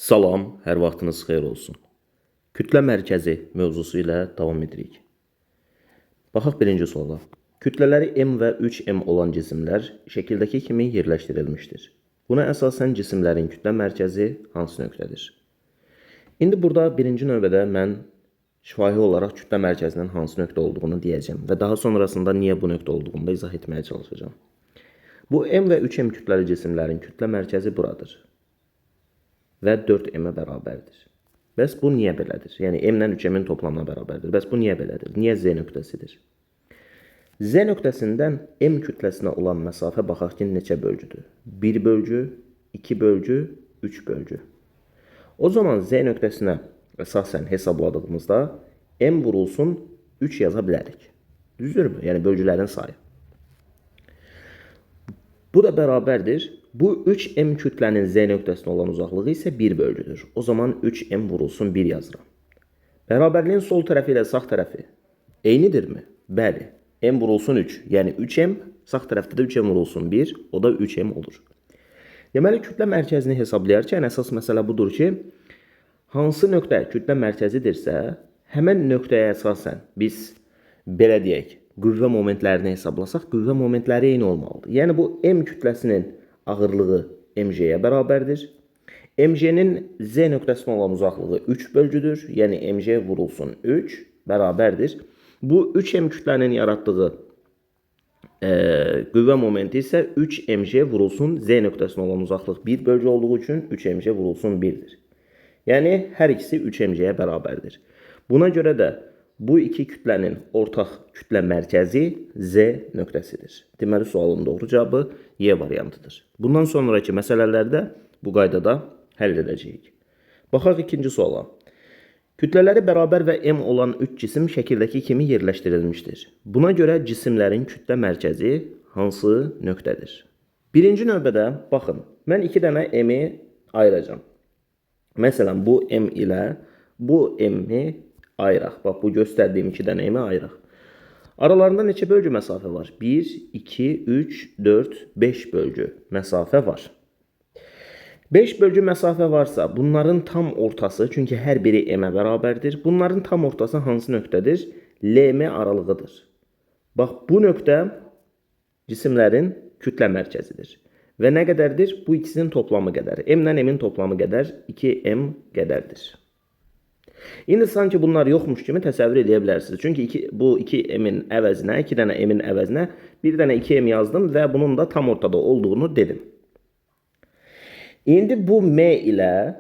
Salam, hər vaxtınız xeyir olsun. Kütlə mərkəzi mövzusu ilə davam edirik. Baxaq birinci suala. Kütlələri m və 3m olan cisimlər şəkildəki kimi yerləşdirilmişdir. Buna əsasən cisimlərin kütlə mərkəzi hansı nöqtədir? İndi burada birinci növbədə mən şifahi olaraq kütlə mərkəzinin hansı nöqtə olduğunu deyəcəm və daha sonrasında niyə bu nöqtə olduğunu da izah etməyə çalışacağım. Bu m və 3m kütləli cisimlərin kütlə mərkəzi buradır və 4m-ə bərabərdir. Bəs bu niyə belədir? Yəni m-lə 3m-in toplamına bərabərdir. Bəs bu niyə belədir? Niyə z nöqtəsidir? Z nöqtəsindən m kütləsinə olan məsafə baxaq ki, neçə bölgüdür? 1 bölgü, 2 bölgü, 3 bölgü. O zaman z nöqtəsinə əsasən hesabladığımızda m vurulsun 3 yaza bilərik. Düzdürmü? Yəni bölgülərin sayı. Bu da bərabərdir. Bu 3m kütlənin z nöqtəsinə olan uzaqlığı isə 1 bölgüdür. O zaman 3m vurulsun 1 yazıram. Bərabərliyin sol tərəfi ilə sağ tərəfi eynidirmi? Bəli. M vurulsun 3. Yəni 3m, sağ tərəfdə də 3m vurulsun 1. O da 3m olur. Deməli, kütlə mərkəzini hesablayarkən əsas məsələ budur ki, hansı nöqtə kütlə mərkəzidirsə, həmən nöqtəyə əsasən biz belə deyək, qüvvə momentlərini hesablasaq, qüvvə momentləri eyni olmalıdır. Yəni bu m kütləsinin ağırlığı mg'yə bərabərdir. Mg'nin z nöqtəsinə olan uzaqlığı 3 bölgüdür. Yəni mg vurulsun 3 bərabərdir. Bu 3m kütlənin yaratdığı qüvvə momenti isə 3mg vurulsun z nöqtəsinə olan uzaqlıq 1 bölgü olduğu üçün 3mg vurulsun 1'dir. Yəni hər ikisi 3mg'yə bərabərdir. Buna görə də bu iki kütlənin ortaq kütlə mərkəzi z nöqtəsidir. Deməli, sualın doğru cavabı Y variantıdır. Bundan sonraki məsələlərdə bu qaydada həll edəcəyik. Baxaq ikinci suala. Kütlələri bərabər və m olan 3 cisim şəkildəki kimi yerləşdirilmişdir. Buna görə cisimlərin kütlə mərkəzi hansı nöqtədir? Birinci növbədə, baxın, mən 2 dənə m-i ayıracağım. Məsələn, bu m ilə bu m-i ayıraq. Bax, bu göstərdiyim 2 dənə m-i ayıraq. Aralarında neçə bölgü məsafə var? 1, 2, 3, 4, 5 bölgü məsafə var. 5 bölgü məsafə varsa, bunların tam ortası, çünki hər biri m-ə bərabərdir. Bunların tam ortası hansı nöqtədir? LM aralığıdır. Bax, bu nöqtə cisimlərin kütlə mərkəzidir. Və nə qədərdir? Bu ikisinin toplamı qədər. M-lə m-in toplamı qədər 2m qədərdir. İndi sanki bunlar yoxmuş kimi təsəvvür edə bilərsiniz. Çünki bu 2m-in əvəzinə, 2 dənə m-in əvəzinə 1 dənə 2m yazdım və bunun da tam ortada olduğunu dedim. İndi bu m ilə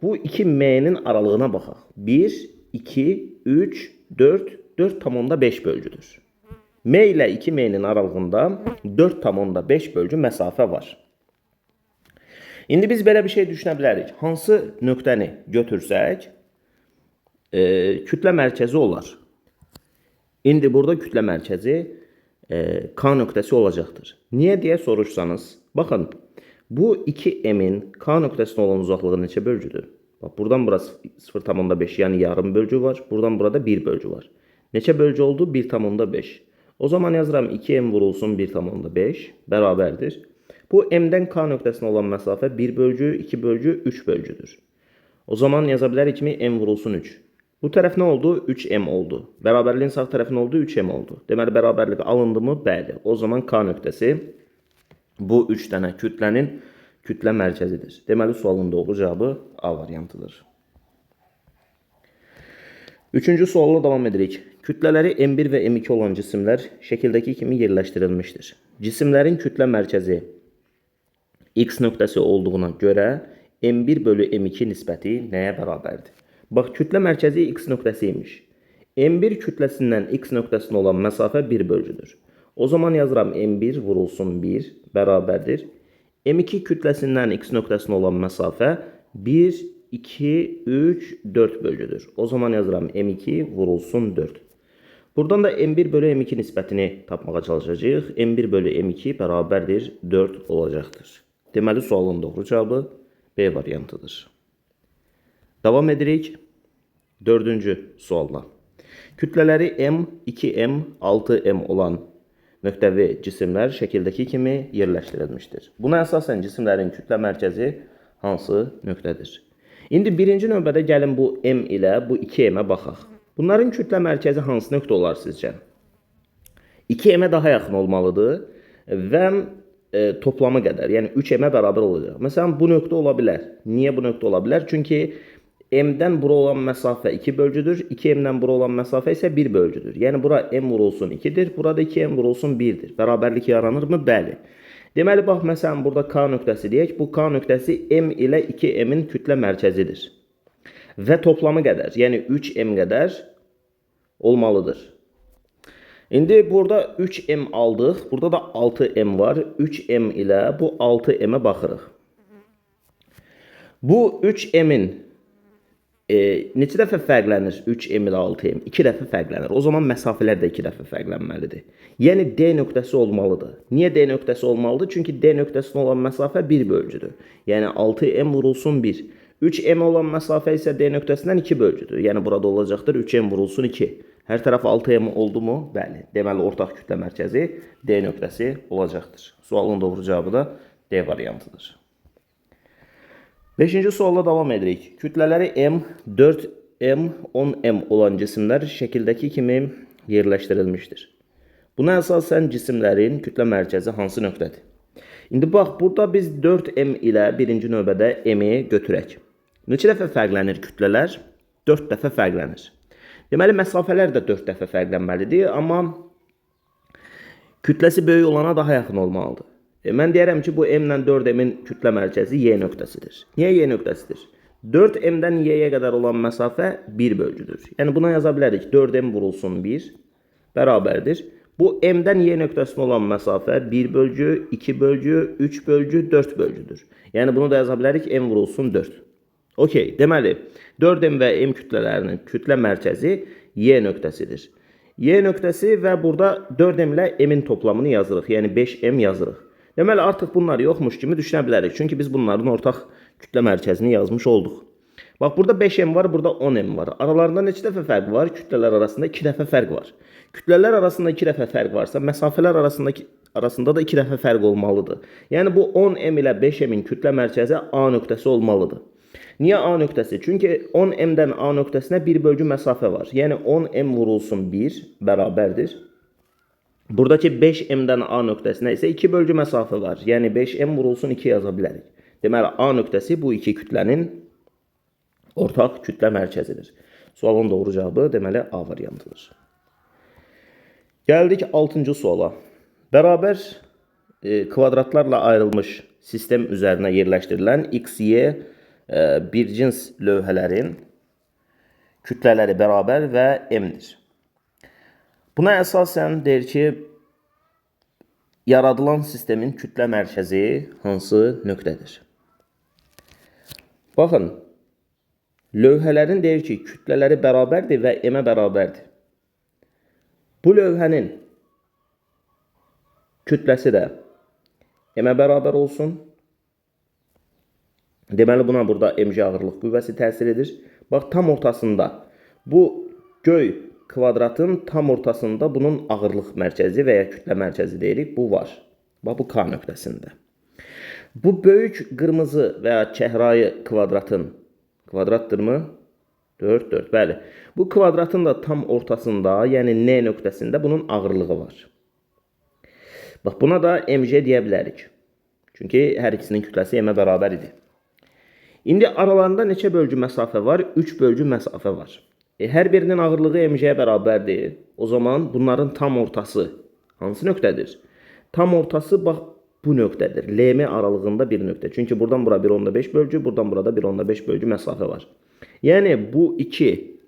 bu 2m-nin aralığına baxaq. 1, 2, 3, 4, 4,5 bölgüdür. M ilə 2m-nin aralığında 4,5 bölgü məsafə var. İndi biz belə bir şey düşünə bilərik. Hansı nöqtəni götürsək, kütlə mərkəzi olar. İndi burada kütlə mərkəzi K nöqtəsi olacaqdır. Niyə deyə soruşsanız, baxın, bu 2m-in K nöqtəsinə olan uzaqlığı neçə bölgüdür? Bax, buradan burası 0,5, yəni yarım bölgü var. Buradan burada 1 bölgü var. Neçə bölgü oldu? 1,5. O zaman yazıram 2m vurulsun 1,5 bərabərdir. Bu m-dən K nöqtəsinə olan məsafə 1 bölgü, 2 bölgü, 3 bölgüdür. O zaman yaza bilərik ki, m vurulsun 3. Bu tərəf nə oldu? 3m oldu. Bərabərliyin sağ tərəfi nə oldu? 3m oldu. Deməli, bərabərlik alındı mı? Bəli. O zaman K nöqtəsi bu 3 dənə kütlənin kütlə mərkəzidir. Deməli, sualın doğru cavabı A variantıdır. Üçüncü sualla davam edirik. Kütlələri M1 və M2 olan cisimlər şəkildəki kimi yerləşdirilmişdir. Cisimlərin kütlə mərkəzi X nöqtəsi olduğuna görə M1 bölü M2 nisbəti nəyə bərabərdir? Bax, kütlə mərkəzi X nöqtəsi imiş. M1 kütləsindən X nöqtəsinə olan məsafə 1 bölgüdür. O zaman yazıram M1 vurulsun 1 bərabərdir. M2 kütləsindən X nöqtəsinə olan məsafə 1, 2, 3, 4 bölgüdür. O zaman yazıram M2 vurulsun 4. Buradan da M1 bölü M2 nisbətini tapmağa çalışacağıq. M1 bölü M2 bərabərdir 4 olacaqdır. Deməli, sualın doğru cavabı B variantıdır. Davam edirik. Dördüncü sualla. Kütlələri M, 2M, 6M olan nöqtəvi cisimlər şəkildəki kimi yerləşdirilmişdir. Buna əsasən cisimlərin kütlə mərkəzi hansı nöqtədir? İndi birinci növbədə gəlin bu M ilə bu 2M-ə baxaq. Bunların kütlə mərkəzi hansı nöqtə olar sizcə? 2M-ə daha yaxın olmalıdır və toplamı qədər, yəni 3M-ə bərabər olacaq. Məsələn, bu nöqtə ola bilər. Niyə bu nöqtə ola bilər? Çünki M-dən bura olan məsafə 2 bölgüdür, 2M-dən bura olan məsafə isə 1 bölgüdür. Yəni, bura M vurulsun 2-dir, burada 2M vurulsun 1-dir. Bərabərlik yaranırmı? Bəli. Deməli, bax, məsələn, burada K nöqtəsi deyək. Bu K nöqtəsi M ilə 2M-in kütlə mərkəzidir. Və toplamı qədər, yəni 3M qədər olmalıdır. İndi burada 3M aldıq. Burada da 6M var. 3M ilə bu 6M-ə baxırıq. Bu 3M-in neçə dəfə fərqlənir 3M ilə 6M? 2 dəfə fərqlənir. O zaman məsafələr də 2 dəfə fərqlənməlidir. Yəni D nöqtəsi olmalıdır. Niyə D nöqtəsi olmalıdır? Çünki D nöqtəsinə olan məsafə 1 bölgüdür. Yəni 6M vurulsun 1. 3M olan məsafə isə D nöqtəsindən 2 bölgüdür. Yəni burada olacaqdır 3M vurulsun 2. Hər tərəf 6M oldu mu? Bəli. Deməli, ortaq kütlə mərkəzi D nöqtəsi olacaqdır. Sualın doğru cavabı da D variantıdır. 5-ci sualla davam edirik. Kütlələri M, 4M, 10M olan cisimlər şəkildəki kimi yerləşdirilmişdir. Buna əsasən cisimlərin kütlə mərkəzi hansı nöqtədir? İndi bax, burada biz 4M ilə birinci növbədə M-i götürək. Neçə dəfə fərqlənir kütlələr? 4 dəfə fərqlənir. Deməli, məsafələr də 4 dəfə fərqlənməlidir, amma kütləsi böyük olana daha yaxın olmalıdır. Mən deyərəm ki, bu M ilə 4M-in kütlə mərkəzi Y nöqtəsidir. Niyə Y nöqtəsidir? 4M-dən Y-yə qədər olan məsafə 1 bölgüdür. Yəni, buna yaza bilərik. 4M vurulsun 1 bərabərdir. Bu M-dən Y nöqtəsinə olan məsafə 1 bölgü, 2 bölgü, 3 bölgü, 4 bölgüdür. Yəni, bunu da yaza bilərik. M vurulsun 4. Okey, deməli, 4M və M kütlələrinin kütlə mərkəzi Y nöqtəsidir. Y nöqtəsi və burada 4M ilə M-in toplamını yazırıq. Yəni, 5M yazırıq. Deməli, artıq bunlar yoxmuş kimi düşünə bilərik. Çünki biz bunların ortaq kütlə mərkəzini yazmış olduq. Bax, burada 5M var, burada 10M var. Aralarında neçə dəfə fərq var? Kütlələr arasında 2 dəfə fərq var. Kütlələr arasında 2 dəfə fərq varsa, məsafələr arasında da 2 dəfə fərq olmalıdır. Yəni, bu 10M ilə 5M-in kütlə mərkəzi A nöqtəsi olmalıdır. Niyə A nöqtəsi? Çünki 10M-dən A nöqtəsinə 1 bölgü məsafə var. Yəni, 10M vurulsun 1 bərabərdir. Buradakı 5M-dən A nöqtəsinə isə 2 bölgü məsafə var. Yəni, 5M vurulsun 2 yaza bilərik. Deməli, A nöqtəsi bu iki kütlənin ortaq kütlə mərkəzidir. Sualın doğru cavabı deməli A variantıdır. Gəldik 6-cı suala. Bərabər kvadratlarla ayrılmış sistem üzərinə yerləşdirilən XY bir cins lövhələrin kütlələri bərabər və M-dir. Buna əsasən deyir ki, yaradılan sistemin kütlə mərkəzi hansı nöqtədir? Baxın, lövhələrin deyir ki, kütlələri bərabərdir və M-ə bərabərdir. Bu lövhənin kütləsi də M-ə bərabər olsun. Deməli, buna burada mg ağırlıq qüvvəsi təsir edir. Bax, tam ortasında bu göy kvadratın tam ortasında bunun ağırlıq mərkəzi və ya kütlə mərkəzi deyirik. Bu var. Bax, bu K nöqtəsində. Bu böyük qırmızı və ya çəhrayı kvadratın, kvadrattırmı? 4, 4, bəli. Bu kvadratın da tam ortasında, yəni N nöqtəsində bunun ağırlığı var. Bax, buna da mg deyə bilərik. Çünki hər ikisinin kütləsi M-ə bərabər idi. İndi aralarında neçə bölgü məsafə var? 3 bölgü məsafə var. Hər birinin ağırlığı mg-yə bərabərdir. O zaman bunların tam ortası hansı nöqtədir? Tam ortası bax bu nöqtədir. LM aralığında bir nöqtə. Çünki buradan bura 1,5 bölgü, buradan burada 1,5 bölgü məsafə var. Yəni bu iki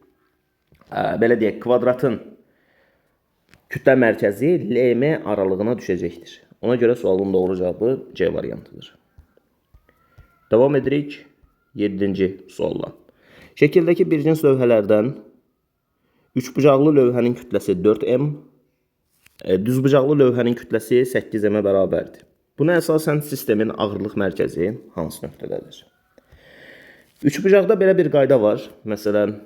belə deyək, kvadratın kütlə mərkəzi LM aralığına düşəcəkdir. Ona görə sualın doğru cavabı C variantıdır. Davam edirik 7-ci sualla. Şəkildəki bir cins lövhələrdən üçbucaqlı lövhənin kütləsi 4M, düzbucaqlı lövhənin kütləsi 8M-ə bərabərdir. Buna əsasən sistemin ağırlıq mərkəzi hansı nöqtədədir? Üçbucaqda belə bir qayda var. Məsələn,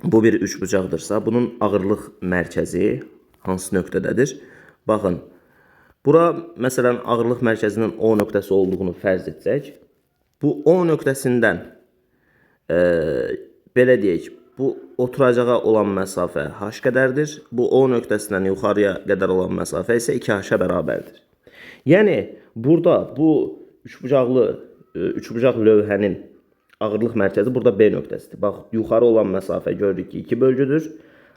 bu bir üçbucaqdırsa, bunun ağırlıq mərkəzi hansı nöqtədədir? Baxın, bura məsələn ağırlıq mərkəzinin O nöqtəsi olduğunu fərz etsək, bu O nöqtəsindən belə deyək, bu oturacağa olan məsafə h qədərdir. Bu O nöqtəsindən yuxarıya qədər olan məsafə isə 2h-a bərabərdir. Yəni burada bu üçbucaq lövhənin ağırlıq mərkəzi burada B nöqtəsidir. Bax, yuxarı olan məsafə gördük ki 2 bölgüdür.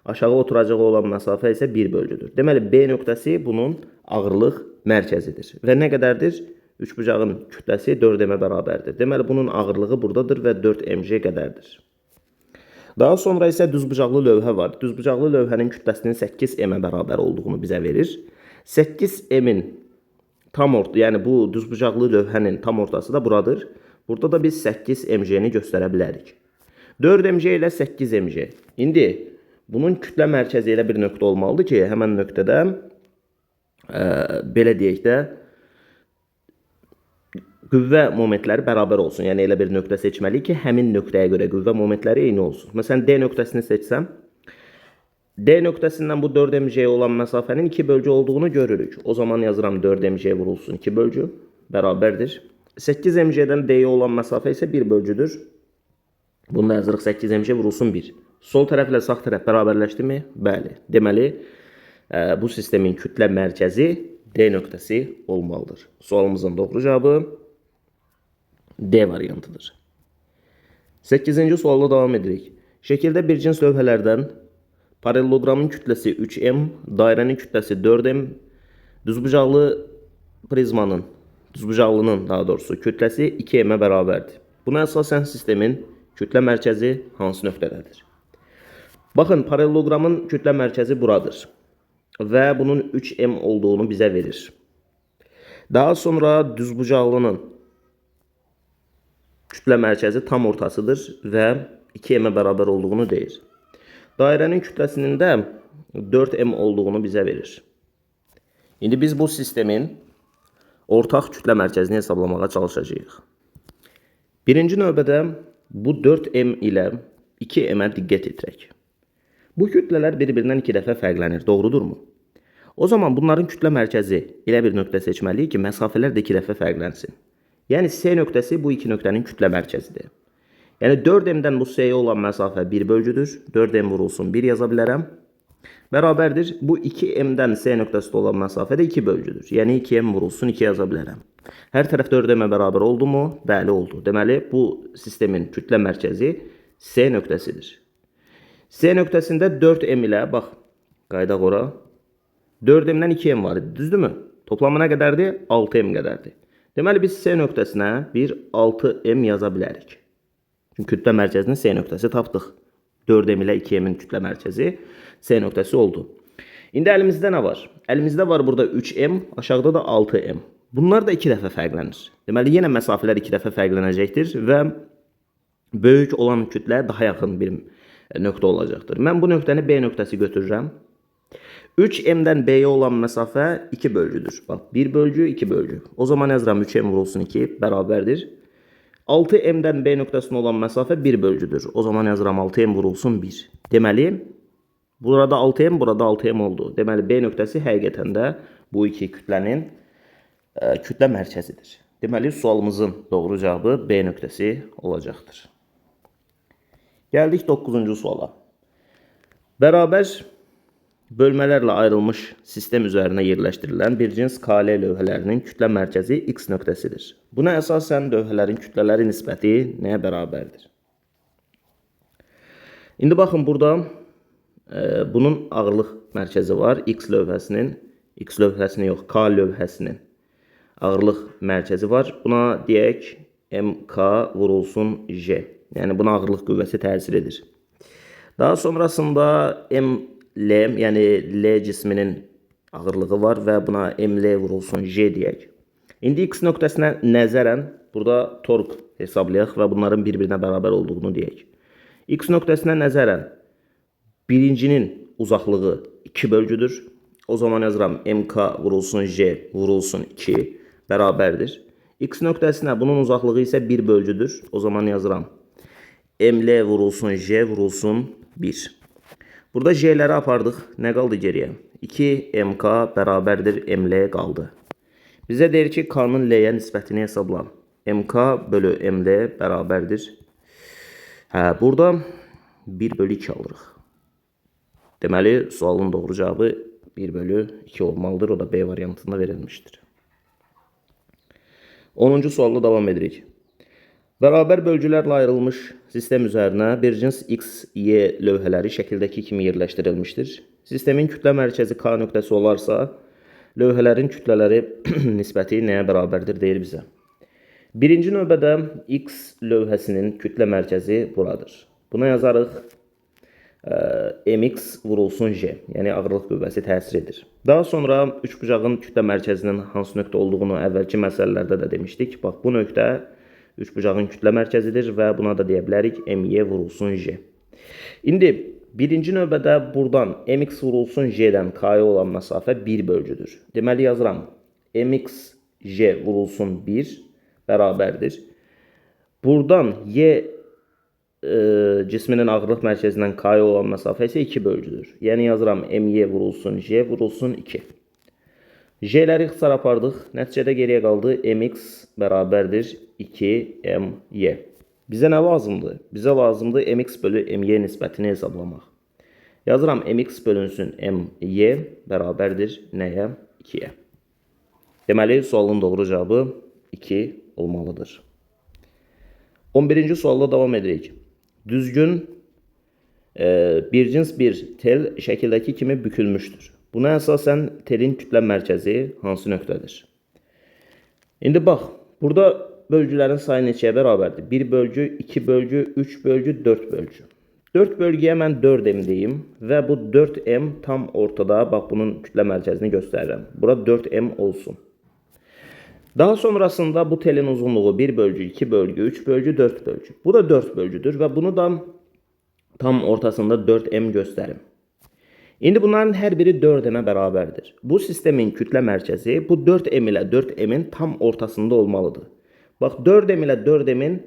Aşağı oturacağı olan məsafə isə 1 bölgüdür. Deməli B nöqtəsi bunun ağırlıq mərkəzidir. Və nə qədərdir? Üçbucağın kütləsi 4m-ə bərabərdir. Deməli bunun ağırlığı buradadır və 4 mg qədərdir. Daha sonra isə düzbucaqlı lövhə var. Düzbucaqlı lövhənin kütləsinin 8 m-ə bərabər olduğunu bizə verir. 8 m-in tam orta, yəni bu düzbucaqlı lövhənin tam ortası da buradır. Burada da biz 8 mg-ni göstərə bilərik. 4 mg ilə 8 mg. İndi bunun kütlə mərkəzi elə bir nöqtə olmalıdır ki, həmən nöqtədə belə deyək də qüvvə momentləri bərabər olsun. Yəni elə bir nöqtə seçməliyik ki, həmin nöqtəyə görə qüvvə momentləri eyni olsun. Məsələn, D nöqtəsini seçsəm, D nöqtəsindən bu 4 mg olan məsafənin 2 bölgü olduğunu görürük. O zaman yazıram 4 mg vurulsun 2 bölgü bərabərdir. 8 mg-dən D-yə olan məsafə isə 1 bölgüdür. Bunu da yazırıq 8 mg vurulsun 1. Sol tərəflə sağ tərəf bərabərləşdimi? Bəli. Deməli, bu sistemin kütlə mərkəzi D nöqtəsi olmalıdır. Sualımızın doğru cavabı D variantıdır. 8-ci sualda davam edirik. Şəkildə bir cins lövhələrdən paralelogramın kütləsi 3m, dairənin kütləsi 4m, düzbucaqlının daha doğrusu kütləsi 2m-ə bərabərdir. Buna əsasən sistemin kütlə mərkəzi hansı nöqtədədir? Baxın, paralelogramın kütlə mərkəzi buradır və bunun 3m olduğunu bizə verir. Daha sonra düzbucaqlının kütlə mərkəzi tam ortasıdır və 2m-ə bərabər olduğunu deyir. Dairənin kütləsinin də 4m olduğunu bizə verir. İndi biz bu sistemin ortaq kütlə mərkəzini hesablamağa çalışacağıq. Birinci növbədə bu 4m ilə 2m-ə diqqət edirək. Bu kütlələr bir-birindən 2 dəfə fərqlənir, doğrudurmu? O zaman bunların kütlə mərkəzi elə bir nöqtə seçməliyik ki, məsafələr də 2 dəfə fərqlənsin. Yəni C nöqtəsi bu iki nöqtənin kütlə mərkəzidir. Yəni 4m-dən bu C-yə olan məsafə 1 bölgüdür. 4m vurulsun 1 yaza bilərəm. Bərabərdir. Bu 2m-dən C nöqtəsində olan məsafə də 2 bölgüdür. Yəni 2m vurulsun 2 yaza bilərəm. Hər tərəf 4m-ə bərabər oldu mu? Bəli, oldu. Deməli, bu sistemin kütlə mərkəzi C nöqtəsidir. C nöqtəsində 4m ilə, bax, qayda qora, 4m-dən 2m var idi, düzdürmü? Toplamı nə qədərdir? 6m qədərdir. Deməli, biz C nöqtəsinə bir 6m yaza bilərik. Çünki kütlə mərkəzini C nöqtəsi tapdıq. 4m ilə 2m-in kütlə mərkəzi C nöqtəsi oldu. İndi əlimizdə nə var? Əlimizdə var burada 3m, aşağıda da 6m. Bunlar da 2 dəfə fərqlənir. Deməli, yenə məsafələr 2 dəfə fərqlənəcəkdir və böyük olan kütlə daha yaxın bir nöqtə olacaqdır. Mən bu nöqtəni B nöqtəsi götürürəm. 3m-dən B-yə olan məsafə 2 bölgüdür. Bax, 1 bölgü, 2 bölgü. O zaman yazıram 3m vurulsun 2 bərabərdir. 6m-dən B nöqtəsinə olan məsafə 1 bölgüdür. O zaman yazıram 6m vurulsun 1. Deməli, burada 6m, burada 6m oldu. Deməli, B nöqtəsi həqiqətən də bu iki kütlənin kütlə mərkəzidir. Deməli, sualımızın doğru cavabı B nöqtəsi olacaqdır. Gəldik 9-cu suala. Bərabər bölmələrlə ayrılmış sistem üzərinə yerləşdirilən bir cins KL lövhələrinin kütlə mərkəzi X nöqtəsidir. Buna əsasən lövhələrin kütlələri nisbəti nəyə bərabərdir? İndi baxın, burada bunun ağırlıq mərkəzi var. X lövhəsinin yox, K lövhəsinin ağırlıq mərkəzi var. Buna deyək MK vurulsun J. Yəni buna ağırlıq qüvvəsi təsir edir. Daha sonrasında ML, yəni L cisminin ağırlığı var və buna ML vurulsun J deyək. İndi X nöqtəsinə nəzərən burada torq hesablayaq və bunların bir-birinə bərabər olduğunu deyək. X nöqtəsinə nəzərən birincinin uzaqlığı 2 bölgüdür. O zaman yazıram MK vurulsun J vurulsun 2 bərabərdir. X nöqtəsinə bunun uzaqlığı isə 1 bölgüdür. O zaman yazıram ML vurulsun J vurulsun 1. Burada J'ləri apardıq. Nə qaldı geriyə? 2MK bərabərdir ML qaldı. Bizə deyir ki, K'nın L'yə nisbətini hesablan. MK bölü MD bərabərdir. Burada 1 bölü 2 alırıq. Deməli, sualın doğru cavabı 1 bölü 2 olmalıdır. O da B variantında verilmiştir. 10-cu sualla davam edirik. Bərabər bölgülərlə ayrılmış sistem üzərinə bir cins X, Y lövhələri şəkildəki kimi yerləşdirilmişdir. Sistemin kütlə mərkəzi K nöqtəsi olarsa, lövhələrin kütlələri nisbəti nəyə bərabərdir deyir bizə. Birinci növbədə X lövhəsinin kütlə mərkəzi buradır. Buna yazarıq MX vurulsun J, yəni ağırlıq qüvvəsi təsir edir. Daha sonra üçbucağın kütlə mərkəzinin hansı nöqtə olduğunu əvvəlki məsələlərdə də demişdik. Bax, bu nöqtə üçbucağın kütlə mərkəzidir və buna da deyə bilərik MY vurulsun J. İndi birinci növbədə buradan MX vurulsun J'dən K'ya olan məsafə 1 bölgüdür. Deməli yazıram MX J vurulsun 1 bərabərdir. Buradan Y cisminin ağırlıq mərkəzindən K'ya olan məsafə isə 2 bölgüdür. Yəni yazıram MY vurulsun J vurulsun 2. J'ləri ixtisar apardıq. Nəticədə geriyə qaldı MX bərabərdir 2MY. Bizə nə lazımdır? Bizə lazımdır MX bölü MY nisbətini hesablamaq. Yazıram MX bölünsün MY bərabərdir nəyə? 2-yə. Deməli, sualın doğru cavabı 2 olmalıdır. 11-ci sualla davam edirik. Düzgün bir cins bir tel şəkildəki kimi bükülmüşdür. Buna əsasən telin kütlə mərkəzi hansı nöqtədir? İndi bax, burada bölgülərin sayı neçəyə bərabərdir? 1 bölgü, 2 bölgü, 3 bölgü, 4 bölgü. 4 bölgüyə mən 4M deyim və bu 4M tam ortada, bax bunun kütlə mərkəzini göstərirəm. Bura 4M olsun. Daha sonrasında bu telin uzunluğu 1 bölgü, 2 bölgü, 3 bölgü, 4 bölgü. Bu da 4 bölgüdür və bunu da tam ortasında 4M göstərim. İndi bunların hər biri 4M-ə bərabərdir. Bu sistemin kütlə mərkəzi bu 4M ilə 4M-in tam ortasında olmalıdır. Bax, 4M ilə 4M-in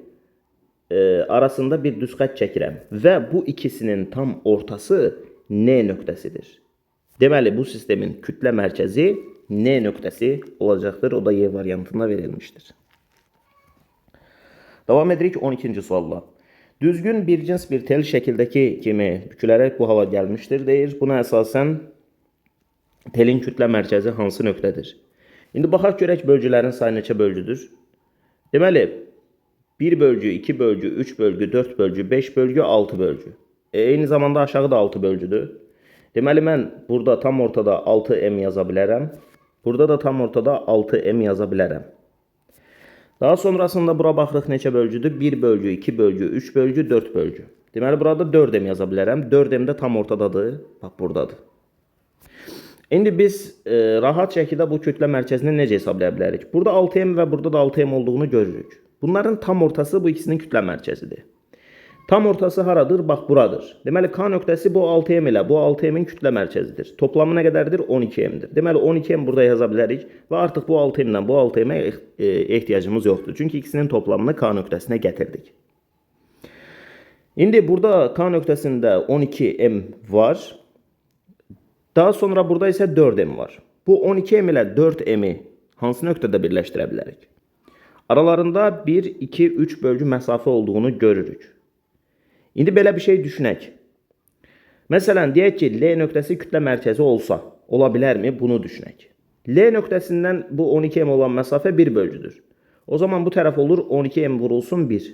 arasında bir düz xətt çəkirəm və bu ikisinin tam ortası N nöqtəsidir. Deməli, bu sistemin kütlə mərkəzi N nöqtəsi olacaqdır. O da Y variantında verilmişdir. Davam edirik 12-ci sualla. Düzgün bir cins bir tel şəkildəki kimi bükülərək bu hala gəlmişdir deyir. Buna əsasən telin kütlə mərkəzi hansı nöqtədir? İndi baxaq görək bölgülərin sayı neçə bölgüdür? Deməli, 1 bölgü, 2 bölgü, 3 bölgü, 4 bölgü, 5 bölgü, 6 bölgü. Eyni zamanda aşağı da 6 bölgüdür. Deməli, mən burada tam ortada 6M yaza bilərəm. Burada da tam ortada 6M yaza bilərəm. Daha sonrasında bura baxırıq neçə bölgüdür? 1 bölgü, 2 bölgü, 3 bölgü, 4 bölgü. Deməli, burada 4M yaza bilərəm. 4M də tam ortadadır. Bax, buradadır. İndi biz rahat şəkildə bu kütlə mərkəzini necə hesablaya bilərik? Burada 6M və burada da 6M olduğunu görürük. Bunların tam ortası bu ikisinin kütlə mərkəzidir. Tam ortası haradır? Bax, buradır. Deməli, K nöqtəsi bu 6M ilə bu 6M'in kütlə mərkəzidir. Toplamı nə qədərdir? 12M'dir. Deməli, 12M burada yaza bilərik və artıq bu 6M ilə bu 6M'ə ehtiyacımız yoxdur. Çünki ikisinin toplamını K nöqtəsinə gətirdik. İndi burada K nöqtəsində 12M var. Daha sonra burada isə 4M var. Bu 12M ilə 4M'i hansı nöqtədə birləşdirə bilərik? Aralarında 1, 2, 3 bölgü məsafə olduğunu görürük. İndi belə bir şey düşünək. Məsələn, deyək ki, L nöqtəsi kütlə mərkəzi olsa, ola bilərmi? Bunu düşünək. L nöqtəsindən bu 12M olan məsafə 1 bölgüdür. O zaman bu tərəf olur 12M vurulsun 1.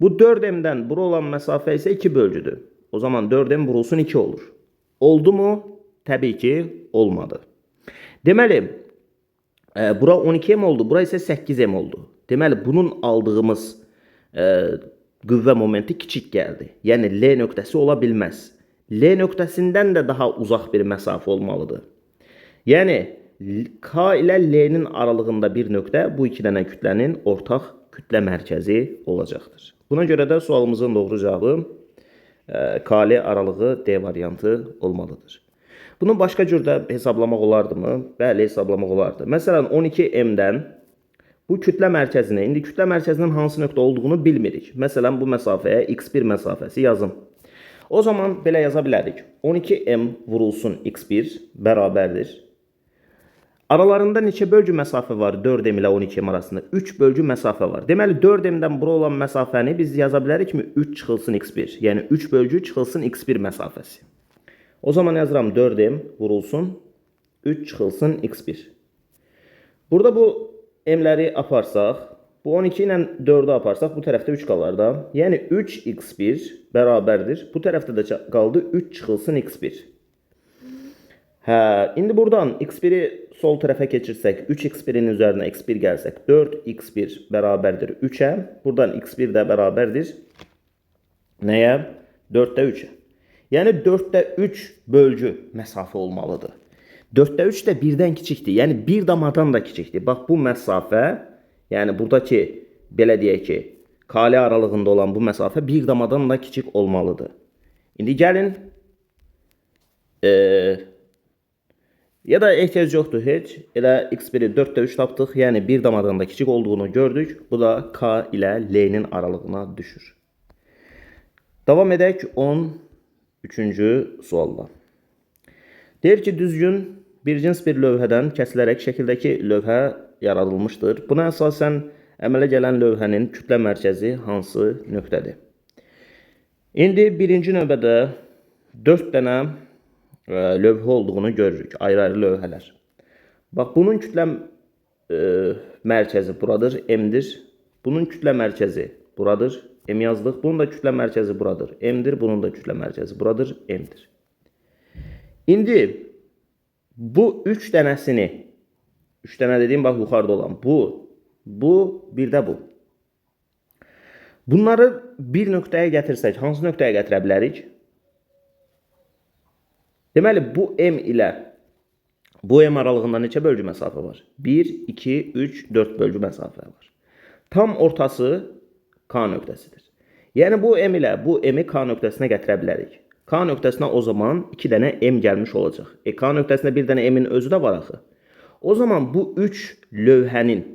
Bu 4M'dən bura olan məsafə isə 2 bölgüdür. O zaman 4M vurulsun 2 olur. Oldu mu? Təbii ki, olmadı. Deməli, bura 12M oldu, bura isə 8M oldu. Deməli, bunun aldığımız qüvvə momenti kiçik gəldi. Yəni, L nöqtəsi ola bilməz. L nöqtəsindən də daha uzaq bir məsafə olmalıdır. Yəni, K ilə L-nin aralığında bir nöqtə bu iki dənə kütlənin ortaq kütlə mərkəzi olacaqdır. Buna görə də sualımızın doğru cavabı K-L aralığı D variantı olmalıdır. Bunu başqa cürdə hesablamaq olardı mı? Bəli, hesablamaq olardı. Məsələn, 12M-dən bu kütlə mərkəzini, indi kütlə mərkəzinin hansı nöqtə olduğunu bilmirik. Məsələn, bu məsafəyə X1 məsafəsi yazım. O zaman belə yaza bilərik. 12M vurulsun X1 bərabərdir. Aralarında neçə bölgü məsafə var 4m ilə 12m arasında? 3 bölgü məsafə var. Deməli 4m'dən bura olan məsafəni biz yaza bilərik mi? 3 çıxılsın x1. Yəni 3 bölgü çıxılsın x1 məsafəsi. O zaman yazıram 4m vurulsun 3 çıxılsın x1. Burada bu m'ləri aparsaq, bu 12 ilə 4'ü aparsaq bu tərəfdə 3 qalar da. Yəni 3x1 bərabərdir. Bu tərəfdə də qaldı 3 çıxılsın x1. Hə, indi buradan x1'i sol tərəfə keçirsək, 3x1'in üzərinə x1 gəlsək, 4x1 bərabərdir 3'ə. Buradan x1 də bərabərdir nəyə? 4'də 3'ə. Yəni 4'də 3 bölgü məsafə olmalıdır. 4'də 3 də 1'dən kiçikdir. Yəni 1 damadan da kiçikdir. Bax bu məsafə, yəni buradakı belə deyək ki, kali aralığında olan bu məsafə 1 damadan da kiçik olmalıdır. İndi gəlin ya da ehtiyac yoxdur heç. Elə x1'i 4'də 3 tapdıq. Yəni 1 damadan da kiçik olduğunu gördük. Bu da k ilə l'nin aralığına düşür. Davam edək 13-cü sualla. Deyir ki, düzgün bir cins bir lövhədən kəsilərək şəkildəki lövhə yaradılmışdır. Buna əsasən əmələ gələn lövhənin kütlə mərkəzi hansı nöqtədir? İndi birinci növbədə 4 dənə lövhə olduğunu görürük. Ayrı-ayrı lövhələr. Bax, bunun kütlə mərkəzi buradır, m'dir. Bunun kütlə mərkəzi buradır, m yazdıq. Bunun da kütlə mərkəzi buradır, m'dir. Bunun da kütlə mərkəzi buradır, m'dir. İndi bu 3 dənəsini, 3 dənə dediyim bax yuxarıda olan bu, bir də bu. Bunları bir nöqtəyə gətirsək, hansı nöqtəyə gətirə bilərik? Deməli, bu m ilə bu m aralığında neçə bölgü məsafə var? 1, 2, 3, 4 bölgü məsafə var. Tam ortası k nöqtəsidir. Yəni bu m ilə bu m'i k nöqtəsinə gətirə bilərik. K nöqtəsinə o zaman 2 dənə m gəlmiş olacaq. K nöqtəsində bir dənə m'in özü də var axı. O zaman bu 3 lövhənin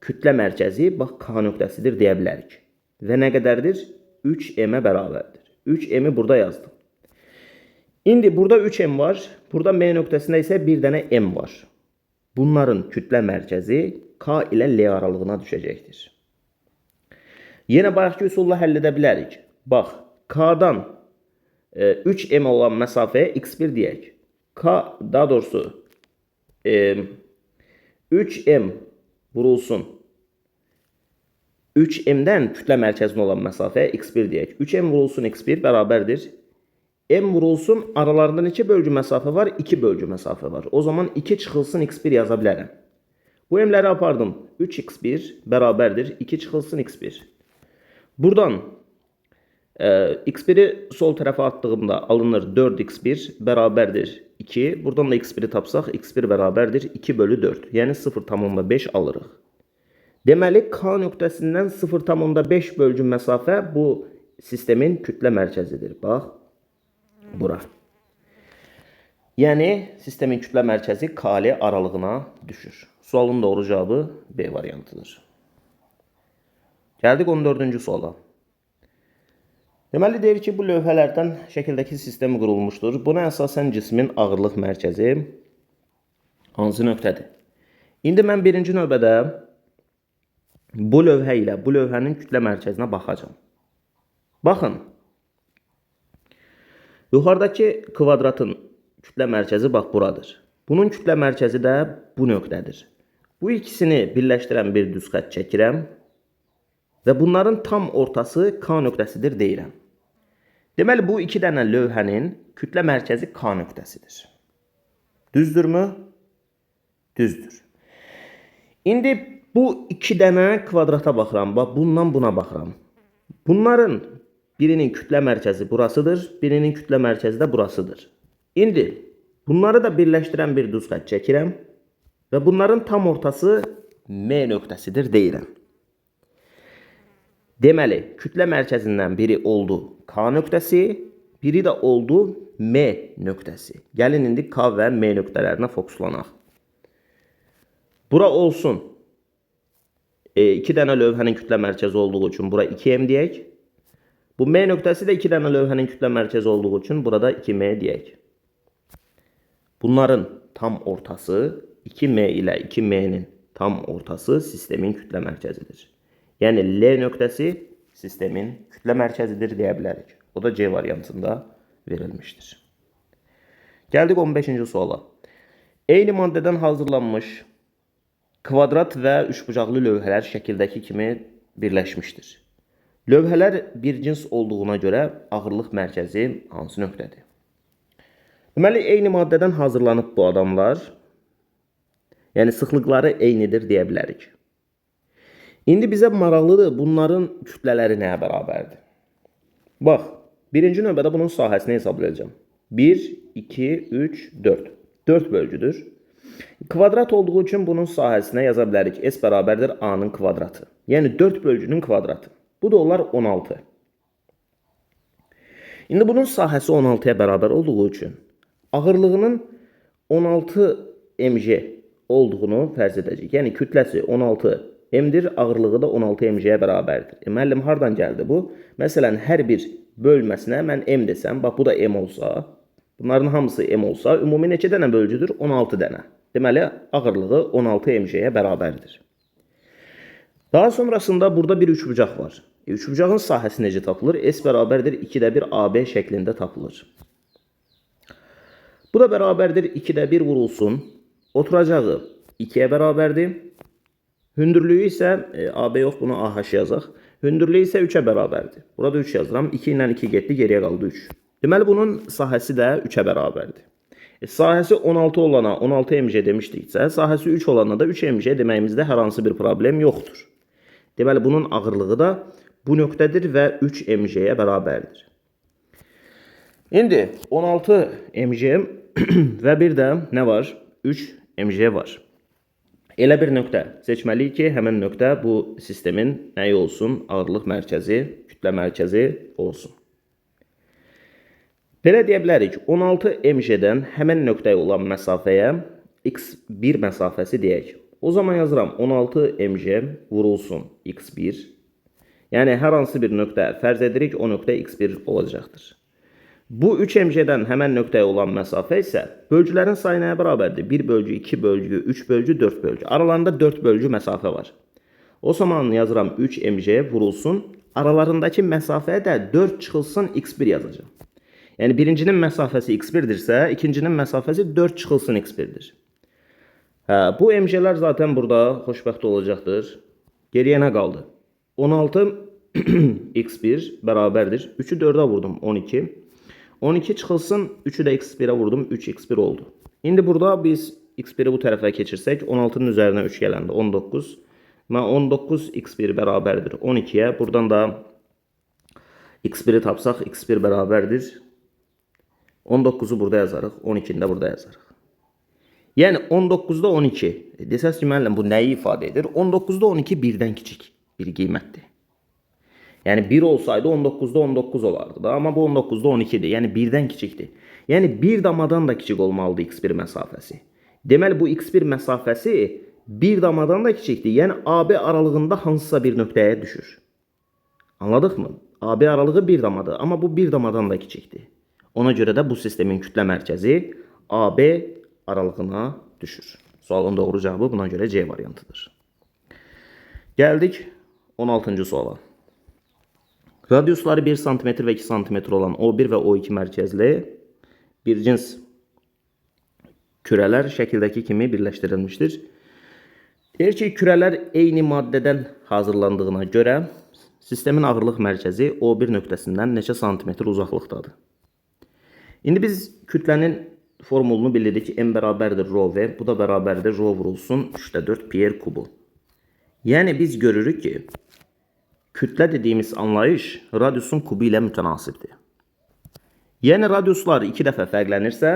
kütlə mərkəzi bax k nöqtəsidir deyə bilərik. Və nə qədərdir? 3m'ə bərabərdir. 3m'i burada yazdım. İndi burada 3m var. Burada m nöqtəsində isə bir dənə m var. Bunların kütlə mərkəzi k ilə l aralığına düşəcəkdir. Yenə bayaqki üsulla həll edə bilərik. Bax, k-dan 3m olan məsafəyə x1 deyək. Daha doğrusu 3m vurulsun 3m'dən kütlə mərkəzinə olan məsafəyə x1 deyək. 3m vurulsun x1 bərabərdir. M vurulsun aralarında neçə bölgü məsafə var? 2 bölgü məsafə var. O zaman 2 çıxılsın x1 yaza bilərəm. Bu m'ləri apardım. 3x1 bərabərdir 2 çıxılsın x1. Buradan x1'i sol tərəfə attığımda alınır 4x1 bərabərdir 2. Buradan da x1'i tapsaq x1 bərabərdir 2 bölü 4. Yəni 0,5 alırıq. Deməli k nöqtəsindən 0,5 bölgü məsafə bu sistemin kütlə mərkəzidir. Bax. Bura. Yəni, sistemin kütlə mərkəzi k-li aralığına düşür. Sualın doğru cavabı B variantıdır. Gəldik 14-cü suala. Deməli, deyir ki, bu lövhələrdən şəkildəki sistem qurulmuşdur. Buna əsasən cismin ağırlıq mərkəzi hansı nöqtədir? İndi mən birinci növbədə bu lövhə ilə bu lövhənin kütlə mərkəzinə baxacağım. Baxın. Yuxarıdakı kvadratın kütlə mərkəzi bax buradır. Bunun kütlə mərkəzi də bu nöqtədir. Bu ikisini birləşdirən bir düz xətt çəkirəm və bunların tam ortası k nöqtəsidir deyirəm. Deməli bu iki dənə lövhənin kütlə mərkəzi k nöqtəsidir. Düzdürmü? Düzdür. İndi bu iki dənə kvadrata baxıram. Bax bundan buna baxıram. Bunların birinin kütlə mərkəzi burasıdır, birinin kütlə mərkəzi də burasıdır. İndi bunları da birləşdirən bir düz xətt çəkirəm və bunların tam ortası M nöqtəsidir deyirəm. Deməli, kütlə mərkəzindən biri oldu K nöqtəsi, biri də oldu M nöqtəsi. Gəlin indi K və M nöqtələrinə fokuslanaq. Bura olsun. 2 dənə lövhənin kütlə mərkəzi olduğu üçün bura 2M deyək. Bu M nöqtəsi də 2 dənə lövhənin kütlə mərkəzi olduğu üçün burada 2M deyək. Bunların tam ortası 2m ilə 2m'nin tam ortası sistemin kütlə mərkəzidir. Yəni L nöqtəsi sistemin kütlə mərkəzidir deyə bilərik. O da C variantında verilmişdir. Gəldik 15-ci suala. Eyni maddədən hazırlanmış kvadrat və üçbucaqlı lövhələr şəkildəki kimi birləşmişdir. Lövhələr bir cins olduğuna görə ağırlıq mərkəzi hansı nöqtədir? Deməli, eyni maddədən hazırlanıb bu adamlar, yəni sıxlıqları eynidir deyə bilərik. İndi bizə maraqlıdır, bunların kütlələri nəyə bərabərdir? Bax, birinci növbədə bunun sahəsini hesablayacağım. 1, 2, 3, 4. 4 bölgüdür. Kvadrat olduğu üçün bunun sahəsinə yaza bilərik. S bərabərdir A-nın kvadratı. Yəni 4 bölgünün kvadratı. Bu da olar 16. İndi bunun sahəsi 16-ya bərabər olduğu üçün ağırlığının 16 mg olduğunu fərz edəcək. Yəni kütləsi 16 m-dir, ağırlığı da 16 mg-yə bərabərdir. Müəllim, hardan gəldi bu? Məsələn, hər bir bölməsinə mən m desəm, bax bu da m olsa, bunların hamısı m olsa, ümumi neçə dənə bölgüdür? 16 dənə. Deməli, ağırlığı 16 mg-yə bərabərdir. Daha sonrasında burada bir üçbucaq var. Üçbucağın sahəsi necə tapılır? S bərabərdir 2də 1 AB şəklində tapılır. Bu da bərabərdir 2də 1 vurulsun. Oturacağı 2-yə bərabərdir. Hündürlüyü isə, AB yox, bunu AH yazaq. Hündürlüyü isə 3-ə bərabərdir. Burada 3 yazıram. 2 ilə 2 getdi, geriyə qaldı 3. Deməli, bunun sahəsi də 3-ə bərabərdir. Sahəsi 16 olana 16 mg demişdiksə, sahəsi 3 olana da 3 mg deməyimizdə hər hansı bir problem yoxdur. Deməli, bunun ağırlığı da bu nöqtədir və 3 mg-yə bərabərdir. İndi 16 mg və bir də nə var? 3 mg var. Elə bir nöqtə seçməliyik ki, həmin nöqtə bu sistemin nəyi olsun? Ağırlıq mərkəzi, kütlə mərkəzi olsun. Belə deyə bilərik, 16 mg-dən həmin nöqtəyə olan məsafəyə x1 məsafəsi deyək. O zaman yazıram 16 mg vurulsun x1. Yəni, hər hansı bir nöqtə fərz edirik, o nöqtə x1 olacaqdır. Bu 3 mg-dən həmin nöqtəyə olan məsafə isə bölgülərin sayı nəyə bərabərdir? 1 bölgü, 2 bölgü, 3 bölgü, 4 bölgü. Aralarında 4 bölgü məsafə var. O zaman yazıram 3 mg vurulsun. Aralarındakı məsafəyə də 4 çıxılsın x1 yazacağım. Yəni, birincinin məsafəsi x1-dirsə, ikincinin məsafəsi 4 çıxılsın x1-dir. Bu mg-lər zaten burada xoşbəxt olacaqdır. Geriyə nə qaldı? 16 x1 bərabərdir. 3-ü 4-ə vurdum, 12. 12 çıxılsın, 3-ü də x1-ə vurdum, 3x1 oldu. İndi burada biz x1-i bu tərəfə keçirsək, 16-nın üzərinə 3 gələndə 19. 19 x1 bərabərdir 12-yə. Buradan da x1-i tapsaq, x1 bərabərdir 19-u burada yazarıq, 12-ni də burada yazarıq. Yəni 19-da 12. Desəz ki, müəllim, bu nəyi ifadə edir? 19-da 12 birdən kiçik bir qiymətdir. Yəni 1 olsaydı 19-da 19 olardı da, amma bu 19-da 12-dir. Yəni birdən kiçikdir. Yəni bir damadan da kiçik olmalıdır x1 məsafəsi. Deməli, bu x1 məsafəsi bir damadan da kiçikdir. Yəni AB aralığında hansısa bir nöqtəyə düşür. Anladıq mı? AB aralığı bir damadır, amma bu bir damadan da kiçikdir. Ona görə də bu sistemin kütlə mərkəzi AB aralığına düşür. Sualın doğru cavabı buna görə C variantıdır. Gəldik 16-cı suala. Radiusları 1 cm və 2 cm olan O1 və O2 mərkəzli bir cins kürələr şəkildəki kimi birləşdirilmişdir. Deyir ki, kürələr eyni maddədən hazırlandığına görə sistemin ağırlıq mərkəzi O1 nöqtəsindən neçə santimetr uzaqlıqdadır? İndi biz kütlənin formulunu bilirdik ki, m bərabərdir rho v, bu da bərabərdir rho vurulsun 3də 4 pi kubu. Yəni biz görürük ki, kütlə dediyimiz anlayış radiusun kubu ilə mütənasibdir. Yəni radiuslar 2 dəfə fərqlənirsə,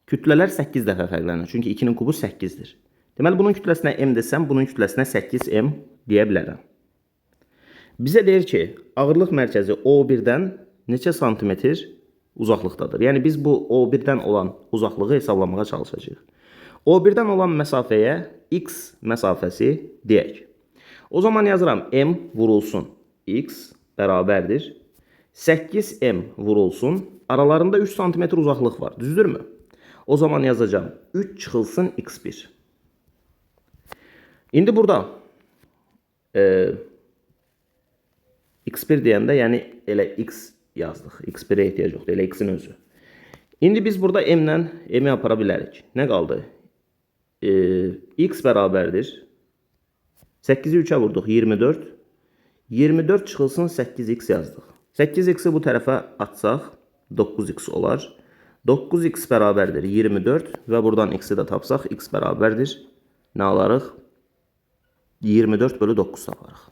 kütlələr 8 dəfə fərqlənir. Çünki 2-nin kubu 8-dir. Deməli, bunun kütləsinə m desəm, bunun kütləsinə 8m deyə bilərəm. Bizə deyir ki, ağırlıq mərkəzi O1-dən neçə santimetr uzaqlıqdadır. Yəni biz bu O1-dən olan uzaqlığı hesablamağa çalışacağıq. O1-dən olan məsafəyə x məsafəsi deyək. O zaman yazıram m vurulsun x bərabərdir 8m vurulsun. Aralarında 3 cm uzaqlıq var, düzdürmü? O zaman yazacağım 3 çıxılsın x1. İndi burada x1 deyəndə, yəni elə x yazdıq. x1-ə ehtiyac yoxdur, elə x-in özü. İndi biz burada m-lə m-i apara bilərik. Nə qaldı? X bərabərdir. 8-i 3-ə vurduq, 24. 24 çıxılsın 8x yazdıq. 8x-i bu tərəfə atsaq 9x olar. 9x bərabərdir 24 və buradan x-i də tapsaq x bərabərdir. Nə alarıq? 24 bölü 9 taparıq.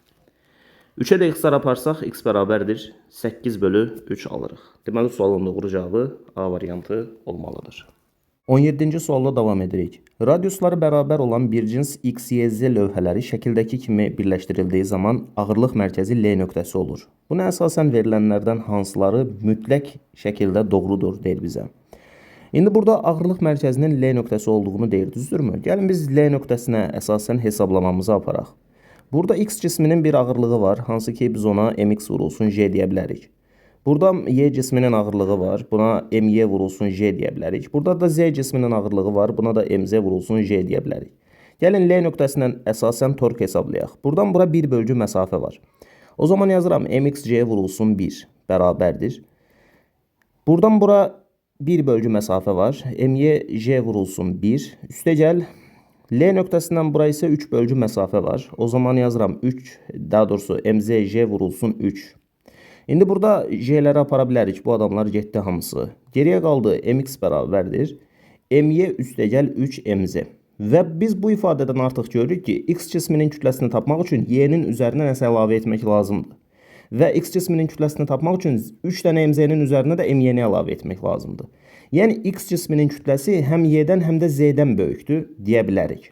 3'ə də x-lar aparsaq x bərabərdir 8 bölü 3 alırıq. Deməli sualın doğru cavabı A variantı olmalıdır. 17-ci sualla davam edirik. Radiusları bərabər olan bir cins X, Y, Z lövhələri şəkildəki kimi birləşdirildiyi zaman ağırlıq mərkəzi L nöqtəsi olur. Buna əsasən verilənlərdən hansıları mütləq şəkildə doğrudur deyir bizə. İndi burada ağırlıq mərkəzinin L nöqtəsi olduğunu deyir, düzdürmü? Gəlin biz L nöqtəsinə əsasən hesablamamızı aparaq. Burada X cisminin bir ağırlığı var, hansı ki biz ona mx vurulsun J deyə bilərik. Burada Y cisminin ağırlığı var, buna my vurulsun J deyə bilərik. Burada da Z cisminin ağırlığı var, buna da mz vurulsun J deyə bilərik. Gəlin L nöqtəsindən əsasən tork hesablayaq. Buradan bura 1 bölgü məsafə var. O zaman yazıram mx J vurulsun 1 bərabərdir. Buradan bura 1 bölgü məsafə var, my J vurulsun 1. Üstə gəl, L nöqtəsindən bura isə 3 bölgü məsafə var. O zaman yazıram 3, daha doğrusu mz J vurulsun 3. İndi burada J'ləri apara bilərik. Bu adamlar getdi hamısı. Geriyə qaldı mx bərabərdir. My üstə gəl 3 mz. Və biz bu ifadədən artıq görürük ki, x cisminin kütləsini tapmaq üçün y'nin üzərinə nəsə əlavə etmək lazımdır. Və x cisminin kütləsini tapmaq üçün 3 dənə mz'nin üzərinə də my'ni əlavə etmək lazımdır. Yəni x cisminin kütləsi həm y'dən, həm də z'dən böyükdür deyə bilərik.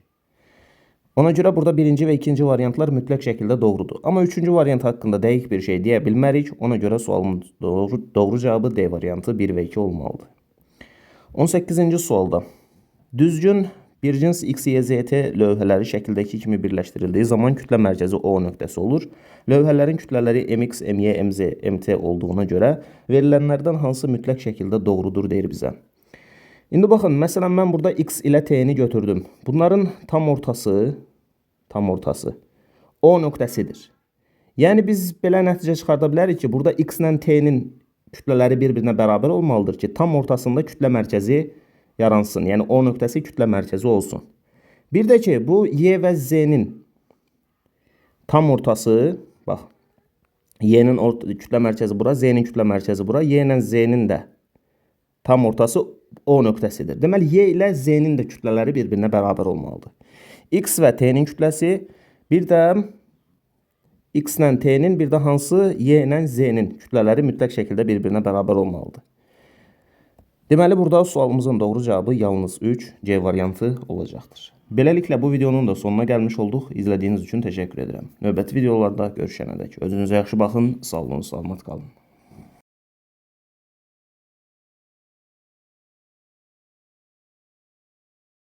Ona görə burada birinci və ikinci variantlar mütləq şəkildə doğrudur. Amma üçüncü variant haqqında dəqiq bir şey deyə bilmərik. Ona görə sualın doğru cavabı D variantı 1 və 2 olmalıdır. 18-ci sualda düzgün bir cins X, Y, Z, T lövhələri şəkildəki kimi birləşdirildiyi zaman kütlə mərkəzi O nöqtəsi olur. Lövhələrin kütlələri MX, MY, MZ, MT olduğuna görə verilənlərdən hansı mütləq şəkildə doğrudur deyir bizə. İndi baxın, məsələn mən burada X ilə T'ni götürdüm. Bunların tam ortası O nöqtəsidir. Yəni biz belə nəticə çıxarda bilərik ki, burada X ilə T'nin kütlələri bir-birinə bərabər olmalıdır ki, tam ortasında kütlə mərkəzi yaransın. Yəni O nöqtəsi kütlə mərkəzi olsun. Bir də ki, bu Y və Z-nin tam ortası, bax, Y-nin kütlə mərkəzi bura, Z-nin kütlə mərkəzi bura, Y ilə Z-nin də tam ortası O nöqtəsidir. Deməli, Y ilə Z-nin də kütlələri bir-birinə bərabər olmalıdır. X və T'nin kütləsi, bir də X ilə T'nin, bir də hansı Y ilə Z-nin kütlələri mütləq şəkildə bir-birinə bərabər olmalıdır. Deməli, burada sualımızın doğru cavabı yalnız 3, C variantı olacaqdır. Beləliklə, bu videonun da sonuna gəlmiş olduq. İzlədiyiniz üçün təşəkkür edirəm. Növbəti videolarda görüşənədək özünüzə yaxşı baxın, sağ olun, salamat qalın.